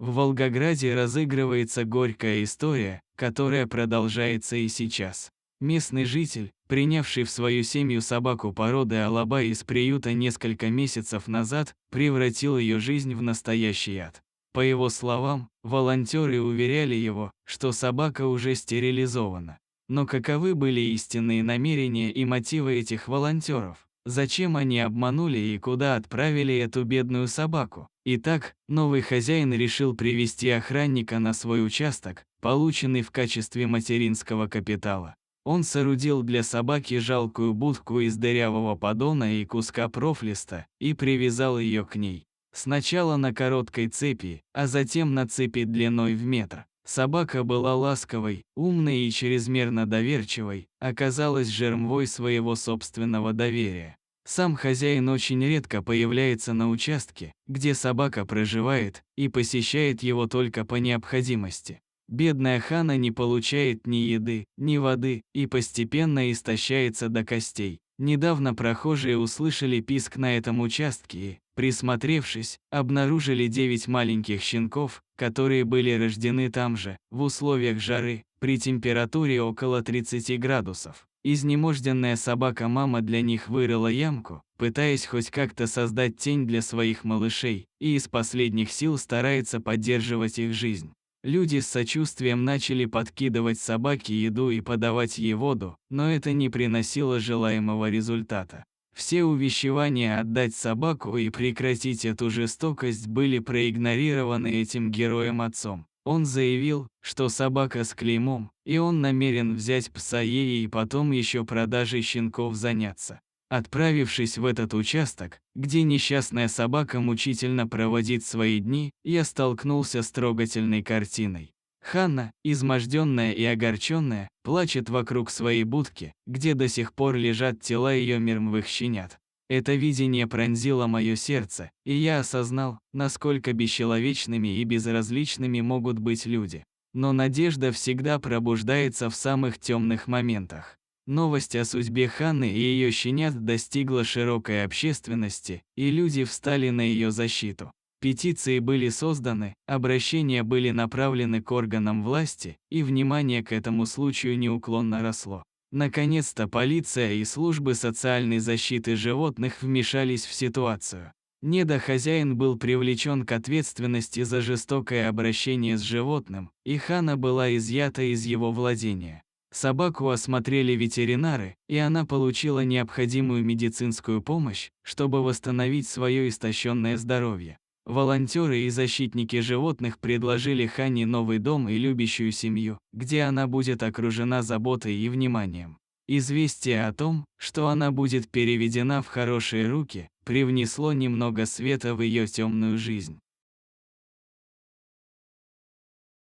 В Волгограде разыгрывается горькая история, которая продолжается и сейчас. Местный житель, принявший в свою семью собаку породы алабай из приюта несколько месяцев назад, превратил ее жизнь в настоящий ад. По его словам, волонтеры уверяли его, что собака уже стерилизована. Но каковы были истинные намерения и мотивы этих волонтеров? Зачем они обманули и куда отправили эту бедную собаку? Итак, новый хозяин решил привести охранника на свой участок, полученный в качестве материнского капитала. Он соорудил для собаки жалкую будку из дырявого поддона и куска профлиста и привязал ее к ней. Сначала на короткой цепи, а затем на цепи длиной в метр. Собака была ласковой, умной и чрезмерно доверчивой, оказалась жермвой своего собственного доверия. Сам хозяин очень редко появляется на участке, где собака проживает, и посещает его только по необходимости. Бедная Хана не получает ни еды, ни воды и постепенно истощается до костей. Недавно прохожие услышали писк на этом участке и, присмотревшись, обнаружили 9 маленьких щенков, которые были рождены там же, в условиях жары, при температуре около 30 градусов. Изнеможденная собака-мама для них вырыла ямку, пытаясь хоть как-то создать тень для своих малышей, и из последних сил старается поддерживать их жизнь. Люди с сочувствием начали подкидывать собаке еду и подавать ей воду, но это не приносило желаемого результата. Все увещевания отдать собаку и прекратить эту жестокость были проигнорированы этим героем-отцом. Он заявил, что собака с клеймом, и он намерен взять пса ей и потом еще продажей щенков заняться. Отправившись в этот участок, где несчастная собака мучительно проводит свои дни, я столкнулся с трогательной картиной. Ханна, изможденная и огорченная, плачет вокруг своей будки, где до сих пор лежат тела ее мертвых щенят. Это видение пронзило мое сердце, и я осознал, насколько бесчеловечными и безразличными могут быть люди. Но надежда всегда пробуждается в самых темных моментах. Новость о судьбе Ханны и ее щенят достигла широкой общественности, и люди встали на ее защиту. Петиции были созданы, обращения были направлены к органам власти, и внимание к этому случаю неуклонно росло. Наконец-то полиция и службы социальной защиты животных вмешались в ситуацию. Недохозяин был привлечен к ответственности за жестокое обращение с животным, и Ханна была изъята из его владения. Собаку осмотрели ветеринары, и она получила необходимую медицинскую помощь, чтобы восстановить свое истощенное здоровье. Волонтеры и защитники животных предложили Ханне новый дом и любящую семью, где она будет окружена заботой и вниманием. Известие о том, что она будет переведена в хорошие руки, привнесло немного света в ее темную жизнь.